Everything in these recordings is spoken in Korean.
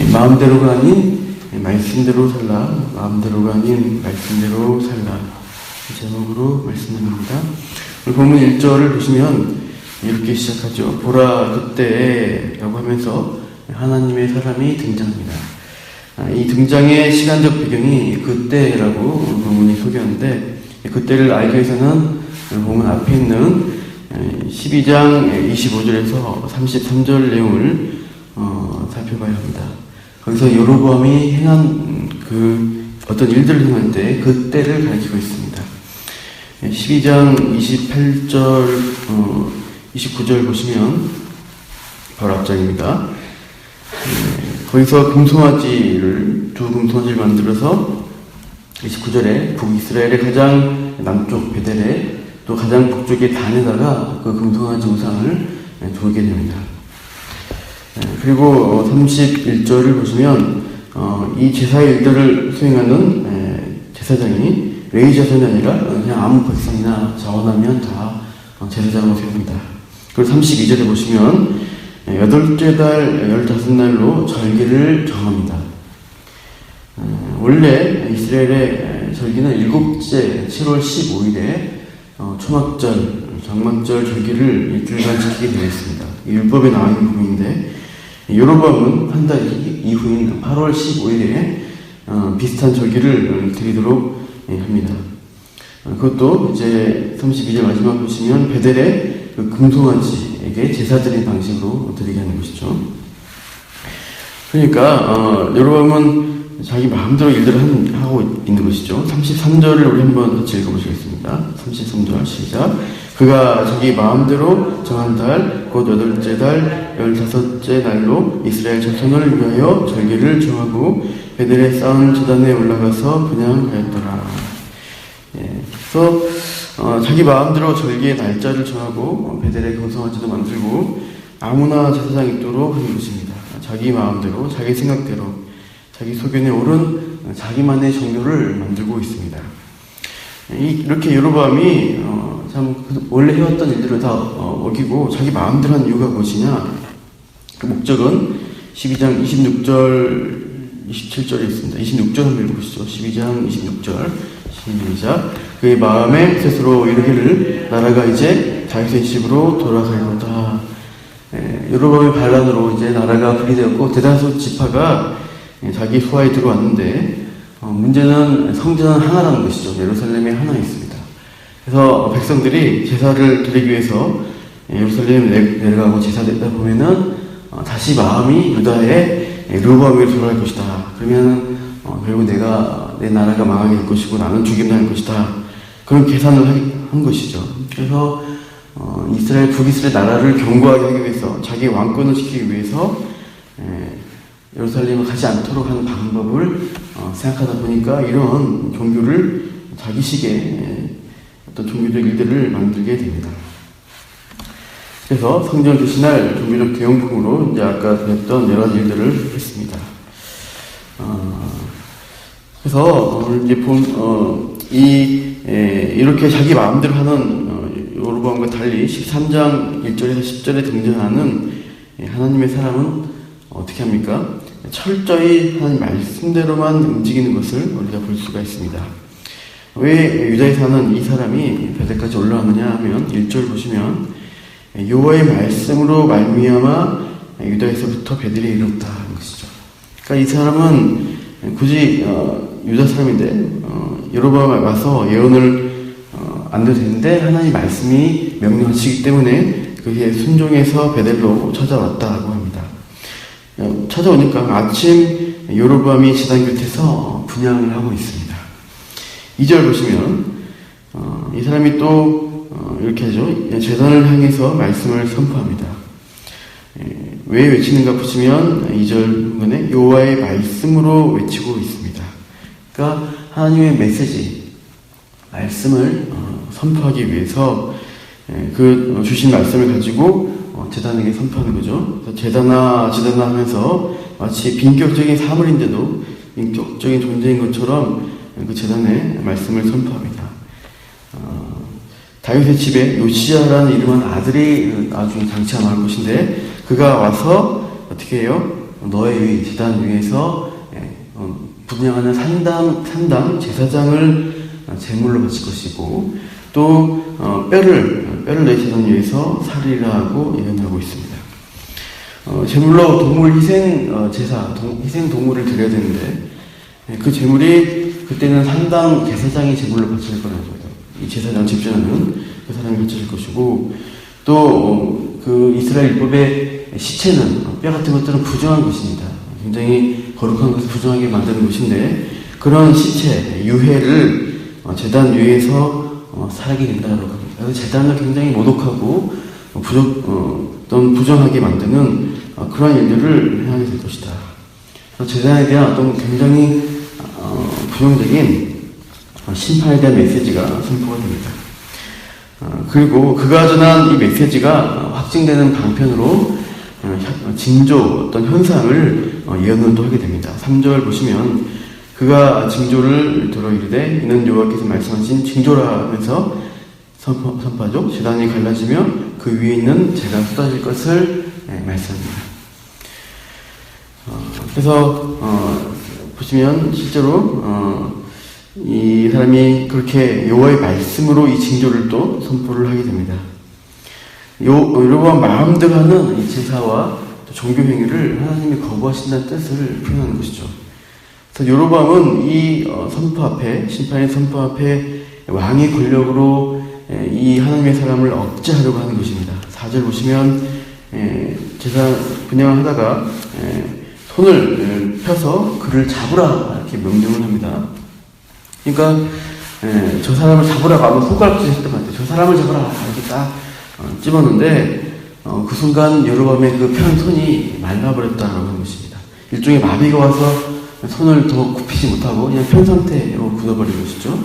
마음대로가 아닌 말씀대로 살라. 마음대로가 아닌 말씀대로 살라. 제목으로 말씀 나눕니다. 오늘 본문 1절을 보시면 이렇게 시작하죠. 보라 그때라고 하면서 하나님의 사람이 등장합니다. 이 등장의 시간적 배경이 그때라고 본문이 소개하는데, 그때를 알기 위해서는 본문 앞에 있는 12장 25절에서 33절 내용을 살펴봐야 합니다. 거기서 여로보암이 행한 어떤 일들을 행할 때 그때를 가리키고 있습니다. 12장 28절, 29절 보시면 바로 앞장입니다. 거기서 두 금송아지를 만들어서 29절에 북이스라엘의 가장 남쪽 베델에 또 가장 북쪽의 단에다가 그 금송아지 우상을 두게 됩니다. 그리고 31절을 보시면 이 제사의 일들을 수행하는 제사장이 레위 자손이 아니라 그냥 아무 백성이나 자원하면 다 제사장으로 세웁니다. 그리고 32절에 보시면 8째 달 15날로 절기를 정합니다. 원래 이스라엘의 절기는 7째 7월 15일에 초막절, 장막절 절기를 일주일간 지키게 되어 있습니다. 율법에 나와 있는 부분인데, 여로보암은 한 달 이후인 8월 15일에 비슷한 절기를 드리도록 합니다. 그것도 이제 32절 마지막 보시면 베델의 그 금송아지에게 제사 드린 방식으로 드리게 하는 것이죠. 그러니까 여로보암은 자기 마음대로 일들을 하고 있는 것이죠. 33절을 우리 한번 같이 읽어보시겠습니다. 33절 시작. 그가 자기 마음대로 정한 달, 곧 8째 달 15째 날로 이스라엘 자손을 위하여 절기를 정하고 베델에 쌓은 제단에 올라가서 분향하였더라. 그래서 자기 마음대로 절기의 날짜를 정하고 베델에 금송아지도 만들고 아무나 제사장 있도록 하는 것입니다. 자기 마음대로, 자기 생각대로, 자기 소견에 옳은 자기만의 종교를 만들고 있습니다. 이렇게 여로보암이 참 원래 해왔던 일들을 다 어기고 자기 마음대로 한 이유가 무엇이냐? 그 목적은 12장 26절 27절에 있습니다. 26절 한번 읽어보시죠. 12장 26절 시작. 그의 마음에 스스로 이르기를 나라가 이제 다윗의 집으로 돌아가리로다. 여로보암의 반란으로 이제 나라가 분리되었고 대다수 지파가 자기 수하에 들어왔는데, 문제는 성전은 하나라는 것이죠. 예루살렘에 하나 있습니다. 그래서 백성들이 제사를 드리기 위해서 예루살렘에 내려가고 제사드리다 보면은 다시 마음이 유다의 르호보암으로 돌아갈 것이다. 그러면 결국 내 나라가 망하게 될 것이고 나는 죽임당할 것이다. 그런 계산을 한 것이죠. 그래서 북이스라엘 나라를 견고하게 하기 위해서, 자기 왕권을 지키기 위해서 예루살렘을 가지 않도록 하는 방법을 생각하다 보니까 이런 종교를 자기식의 어떤 종교적 일들을 만들게 됩니다. 그래서 성전을 대신할 종교적 대용품으로 이제 아까 배웠던 여러 가지 일들을 했습니다. 그래서 오늘 이제 이렇게 자기 마음대로 하는 여로보암과 달리 13장 1절에서 10절에 등장하는 하나님의 사람은 어떻게 합니까? 철저히 하나님 말씀대로만 움직이는 것을 우리가 볼 수가 있습니다. 왜 유다에 사는 이 사람이 베델까지 올라가느냐 하면 1절 보시면 여호와의 말씀으로 말미암아 유다에서부터 베델에 이르렀다 하는 것이죠. 그러니까 이 사람은 굳이 유다 사람인데 여로보암에 와서 예언을 안 해도 되는데 하나님 말씀이 명령하시기 때문에 그게 순종해서 베델로 찾아왔다고 합니다. 찾아오니까 아침 여로보암이 제단 곁에서 분향을 하고 있습니다. 2절 보시면 이 사람이 또 이렇게 하죠. 제단을 향해서 말씀을 선포합니다. 왜 외치는가 보시면 2절 부분에 여호와의 말씀으로 외치고 있습니다. 그러니까 하나님의 메시지, 말씀을 선포하기 위해서 그 주신 말씀을 가지고 제단에게 선포하는 거죠. 제단아 하면서 마치 빈격적인 사물인데도 인격적인 존재인 것처럼 그 제단에 말씀을 선포합니다. 다윗의 집에 요시야라는 이름한 아들이 아주 장치가 나올 것인데 그가 와서 어떻게 해요? 너의 위 제단 위에서 분양하는 산당 제사장을 제물로 바칠 것이고 또 뼈를 너의 제단 위에서 살리라고 예언하고 있습니다. 제물로 동물 희생 제사, 희생 동물을 드려야 되는데 그 제물이 그때는 산당 제사장이 제물로 바칠 거라는 거예요. 이 제사장 집전하는 그 사람이 바칠 것이고 또 그 이스라엘 율법의 시체는 뼈 같은 것들은 부정한 것입니다. 굉장히 거룩한 것을 부정하게 만드는 것인데 그런 시체, 유해를 제단 위에서 살게 된다고 합니다. 그래서 제단을 굉장히 모독하고 부정하게 만드는 그러한 일들을 행하게 될 것이다. 제단에 대한 어떤 굉장히 부정적인 심판에 대한 메시지가 선포가 됩니다. 그리고 그가 전한 이 메시지가 확증되는 방편으로 징조, 어떤 현상을 예언을 또 하게 됩니다. 3절 보시면 그가 징조를 들어 이르되 이는 여호와께서 말씀하신 징조라 하면서 선포하죠. 제단이 갈라지며 그 위에 있는 재가 쏟아질 것을 말씀합니다. 그래서 보시면 실제로 이 사람이 그렇게 여호와의 말씀으로 이 징조를 또 선포를 하게 됩니다. 여로보암 마음대로 하는 이 제사와 종교 행위를 하나님이 거부하신다는 뜻을 표현하는 것이죠. 그래서 여로보암은 이 선포 앞에, 심판의 선포 앞에 왕의 권력으로 이 하나님의 사람을 억제하려고 하는 것입니다. 4절 보시면 제사 분양을 하다가 손을 펴서 그를 잡으라 이렇게 명령을 합니다. 그러니까 저 사람을 잡으라고 아마 손가락질 했던 것 같아요. 저 사람을 잡으라 이렇게 딱 집었는데 그 순간 여로보암의 그 편 손이 말라버렸다라고 하는 것입니다. 일종의 마비가 와서 손을 더 굽히지 못하고 그냥 편 상태로 굳어버린 것이죠.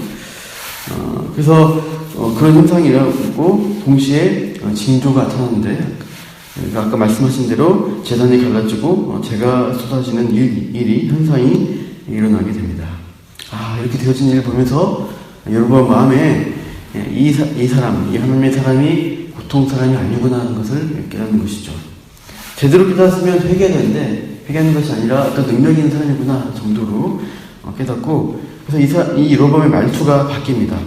그래서 그런 현상이라고 동시에 징조가 나타났는데 아까 말씀하신 대로 제단이 갈라지고 재가 쏟아지는 일이 현상이 일어나게 됩니다. 이렇게 되어진 일을 보면서 여로보암 마음에 이 사람, 이 하나님의 사람이 보통 사람이 아니구나 하는 것을 깨닫는 것이죠. 제대로 깨닫으면 회개하는데 회개하는 것이 아니라 어떤 능력 있는 사람이구나 정도로 깨닫고 그래서 이 여로보암의 말투가 바뀝니다.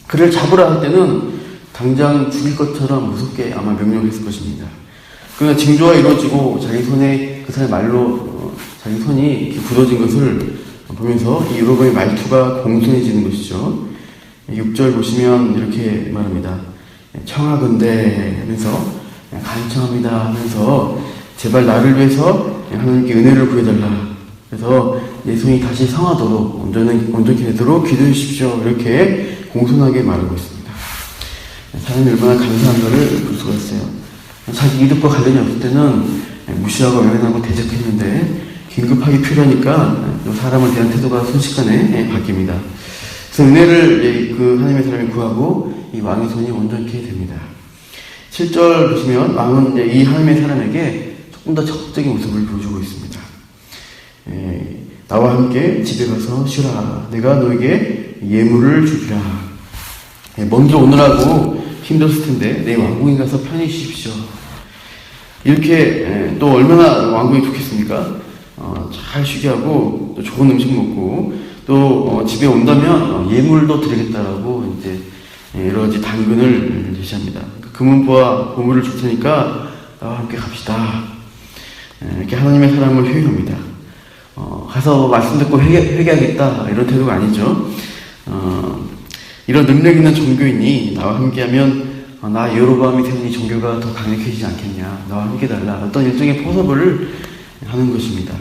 그를 잡으라 할 때는 당장 죽일 것처럼 무섭게 아마 명령했을 것입니다. 그러나 징조가 이루어지고 자기 손에 그 사람의 말로 자기 손이 이렇게 굳어진 것을 보면서 이 여로보암의 말투가 공손해지는 것이죠. 6절 보시면 이렇게 말합니다. 청하건대 하면서 간청합니다 하면서 제발 나를 위해서 하나님께 은혜를 구해달라. 그래서 내 손이 다시 성하도록 온전히 되도록 기도해 주십시오. 이렇게 공손하게 말하고 있습니다. 사람이 얼마나 감사한가를 볼 수가 있어요. 자기 이득과 관련이 없을 때는 무시하고 외면하고 대적했는데 긴급하게 필요하니까 사람을 대한 태도가 순식간에 바뀝니다. 그래서 은혜를 그 하나님의 사람이 구하고 이 왕의 손이 온전케 됩니다. 7절 보시면 왕은 이 하나님의 사람에게 조금 더 적극적인 모습을 보여주고 있습니다. 나와 함께 집에 가서 쉬라. 내가 너에게 예물을 주리라. 먼저 오느라고 힘들었을 텐데 내 왕궁에 가서 편히 쉬십시오. 이렇게 또 얼마나 왕궁이 좋겠습니까? 잘 쉬게 하고 또 좋은 음식 먹고 또 집에 온다면 예물도 드리겠다라고 이제 여러 가지 당근을 제시합니다. 금은보와 보물을 줄 테니까 나와 함께 갑시다. 이렇게 하나님의 사람을 회유합니다. 가서 말씀 듣고 회개하겠다 이런 태도가 아니죠. 이런 능력 있는 종교인이 나와 함께하면 나 여로보암이 세운 이 종교가 더 강력해지지 않겠냐. 나와 함께 달라. 어떤 일종의 포섭을 하는 것입니다.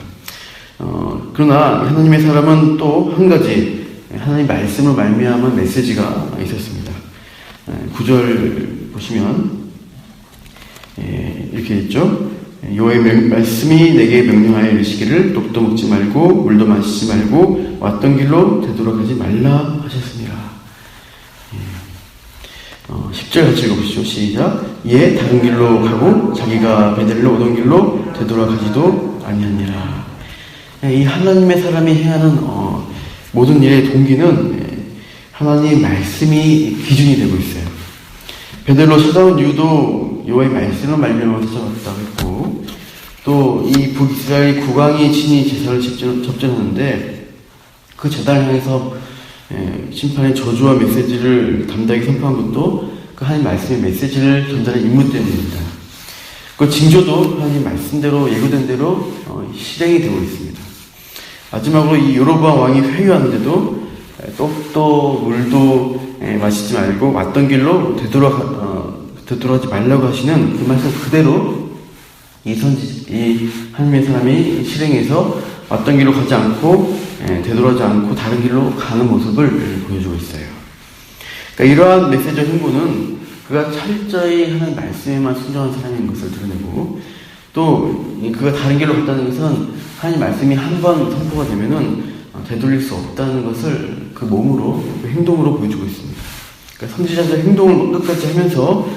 그러나 하나님의 사람은 또 한 가지 하나님 말씀을 말미암은 메시지가 있었습니다. 9절 보시면 이렇게 있죠. 여호와의 말씀이 내게 명령하여 이르시기를 떡도 먹지 말고 물도 마시지 말고 왔던 길로 되돌아가지 말라 하셨습니다. 10절 같이 읽어보시죠. 시작. 이에 다른 길로 가고 자기가 베델로 오던 길로 되돌아가지도 아니하니라. 이 하나님의 사람이 행하는 모든 일의 동기는 하나님의 말씀이 기준이 되고 있어요. 베델로 찾아온 이유도 여호와의 말씀을 말미암아 찾아왔다고 했고 또 이 북이스라엘 국왕이 친히 제사를 접전하는데 그 제단을 향해서 심판의 저주와 메시지를 담대하게 선포한 것도 그 하나님 말씀의 메시지를 전달한 인물 때문입니다. 그 징조도 하나님 말씀대로 예고된 대로 실행이 되고 있습니다. 마지막으로 이 여로보암 왕이 회유하는데도 떡도 물도 마시지 말고 왔던 길로 되돌아가지 말라고 하시는 그 말씀 그대로 이 하나님의 사람이 실행해서 왔던 길로 가지 않고 되돌아가지 않고 다른 길로 가는 모습을 보여주고 있어요. 그러니까 이러한 메시지와 행보는 그가 철저히 하는 말씀에만 순종한 사람인 것을 드러내고 또 그가 다른 길로 갔다는 것은 하나님 말씀이 한 번 선포가 되면은 되돌릴 수 없다는 것을 그 몸으로, 그 행동으로 보여주고 있습니다. 그러니까 선지자들 행동을 끝까지 하면서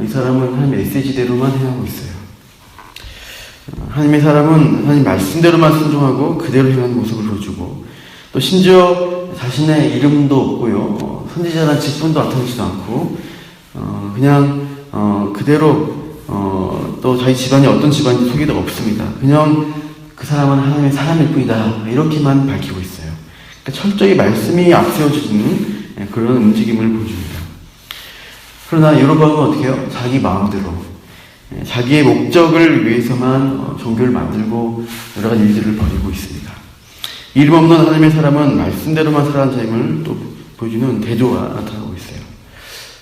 이 사람은 하나님의 메시지대로만 행하고 있어요. 하나님의 사람은 하나님 말씀대로만 순종하고 그대로 행하는 모습을 보여주고 또 심지어 자신의 이름도 없고요. 선지자라는 직분도 나타나지도 않고 그냥 그대로 또 자기 집안이 어떤 집안인지 소개도 없습니다. 그냥 그 사람은 하나님의 사람일 뿐이다. 이렇게만 밝히고 있어요. 그러니까 철저히 말씀이 앞세워지는 그런 움직임을 보여줍니다. 그러나 여로보암은 어떻게 해요? 자기 마음대로 자기의 목적을 위해서만 종교를 만들고 여러 가지 일들을 벌이고 있습니다. 이름 없는 하나님의 사람은 말씀대로만 살아가는 자임을 또 보여주는 대조가 나타나고 있어요.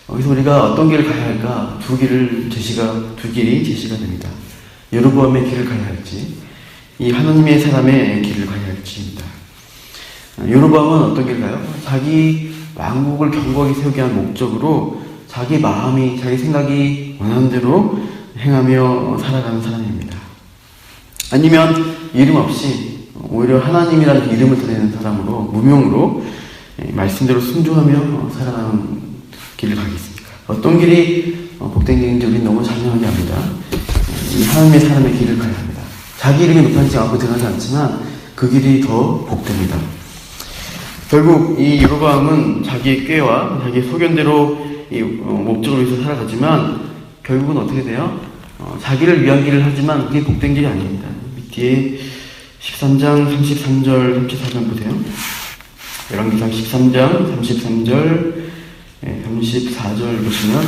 그래서 우리가 어떤 길을 가야 할까? 두 길이 제시가 됩니다. 여로보암의 길을 가야 할지, 이 하나님의 사람의 길을 가야 할지입니다. 여로보암은 어떤 길을 가요? 자기 왕국을 견고하게 세우기 위한 목적으로 자기 마음이, 자기 생각이 원하는 대로 행하며 살아가는 사람입니다. 아니면 이름 없이 오히려 하나님이라는 이름을 드리는 사람으로, 무명으로 말씀대로 순종하며 살아가는 길을 가겠습니까? 어떤 길이 복된 길인지 우리는 너무 자명하게 합니다. 이 하나님의 사람의 길을 가야 합니다. 자기 이름이 높아지지 않고 드러나지 않지만 그 길이 더 복됩니다. 결국 이 여로보암은 자기의 꾀와 자기의 소견대로 이 목적을 위해서 살아가지만 결국은 어떻게 돼요? 자기를 위한 길을 하지만 그게 복된 길이 아닙니다. 뒤에 13장 33절 34절 보세요. 열왕기상 13장 33절 34절 보시면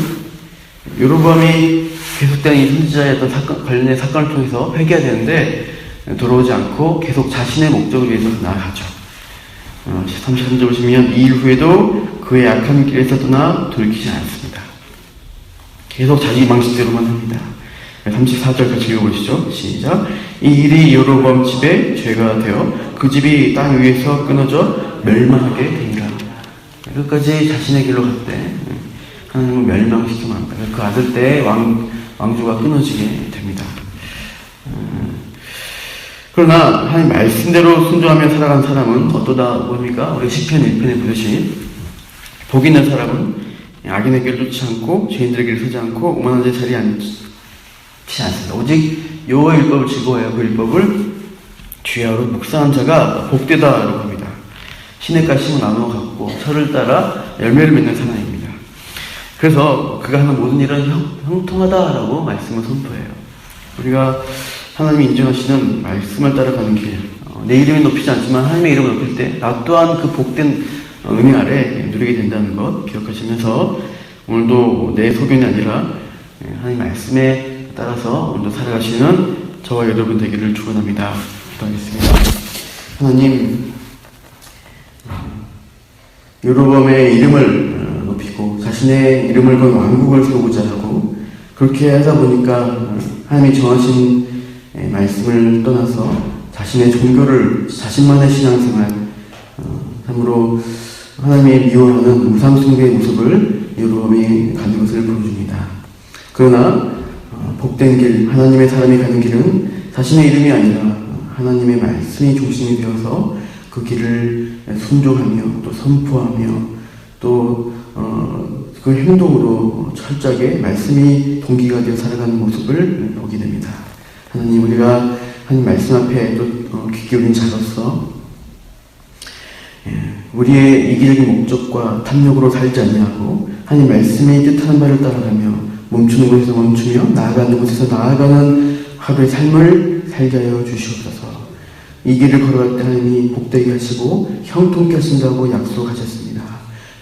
여로보암이 계속된 이 선지자의 어떤 관련된 사건을 통해서 회개해야 되는데 돌아오지 않고 계속 자신의 목적을 위해서 나아가죠. 33절 보시면 2일 후에도 그의 악한 길에서 떠나 돌이키지 않습니다. 계속 자기 방식대로만 합니다. 34절 같이 읽어보시죠. 시작. 이 일이 여로보암 집에 죄가 되어 그 집이 땅 위에서 끊어져 멸망하게 되니라. 끝까지 자신의 길로 갔대. 하나님은 멸망시키면 합니다. 그 아들 때의 왕조가 끊어지게 됩니다. 그러나 하나님 말씀대로 순종하며 살아간 사람은 어떠다 보니까 우리 시편 1편에 보듯이 복 있는 사람은 악인의 길을 쫓지 않고 죄인들의 길을 서지 않고 오만한 자의 자리에 앉지 않습니다. 오직 여호와의 율법을 즐거워하여 그 율법을 주야로 묵상한 자가 복되다라고 합니다. 시냇가 심은 나무와 같고 철을 따라 열매를 맺는 사나이입니다. 그래서 그가 하는 모든 일은 형통하다라고 말씀을 선포해요. 우리가 하나님이 인정하시는 말씀을 따라가는 길, 내 이름을 높이지 않지만 하나님의 이름을 높일 때 나 또한 그 복된 은혜 아래 누리게 된다는 것 기억하시면서 오늘도 내 소견이 아니라 하나님 말씀에 따라서 오늘도 살아가시는 저와 여러분 되기를 축원합니다. 기도하겠습니다. 하나님, 여로보암의 이름을 높이고 자신의 이름을 건 왕국을 세우고자 하고 그렇게 하다 보니까 하나님이 정하신 말씀을 떠나서 자신의 종교를, 자신만의 신앙생활, 참으로 하나님의 미워하는 우상숭배의 모습을 여로보암이 가는 것을 보여줍니다. 그러나 복된 길, 하나님의 사람이 가는 길은 자신의 이름이 아니라 하나님의 말씀이 중심이 되어서 그 길을 순종하며 또 선포하며 또 그 행동으로 철저하게 말씀이 동기가 되어 살아가는 모습을 보게 됩니다. 하나님, 우리가 하나님 말씀 앞에 또 귀 기울인 자로서 우리의 이기적인 목적과 탐욕으로 살지 아니하고 하나님 말씀이 뜻하는 바를 따라가며 멈추는 곳에서 멈추며 나아가는 곳에서 나아가는 하루의 삶을 살게 하여 주시옵소서. 이 길을 걸어갈 때 하나님이 복되게 하시고 형통케 하신다고 약속하셨습니다.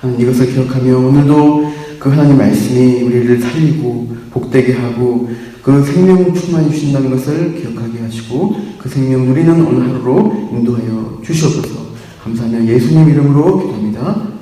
하나님, 이것을 기억하며 오늘도 그 하나님 말씀이 우리를 살리고 복되게 하고 그 생명 충만히 주신다는 것을 기억하게 하시고 그 생명 누리는 오늘 하루로 인도하여 주시옵소서. 감사하며 예수님 이름으로 기도합니다.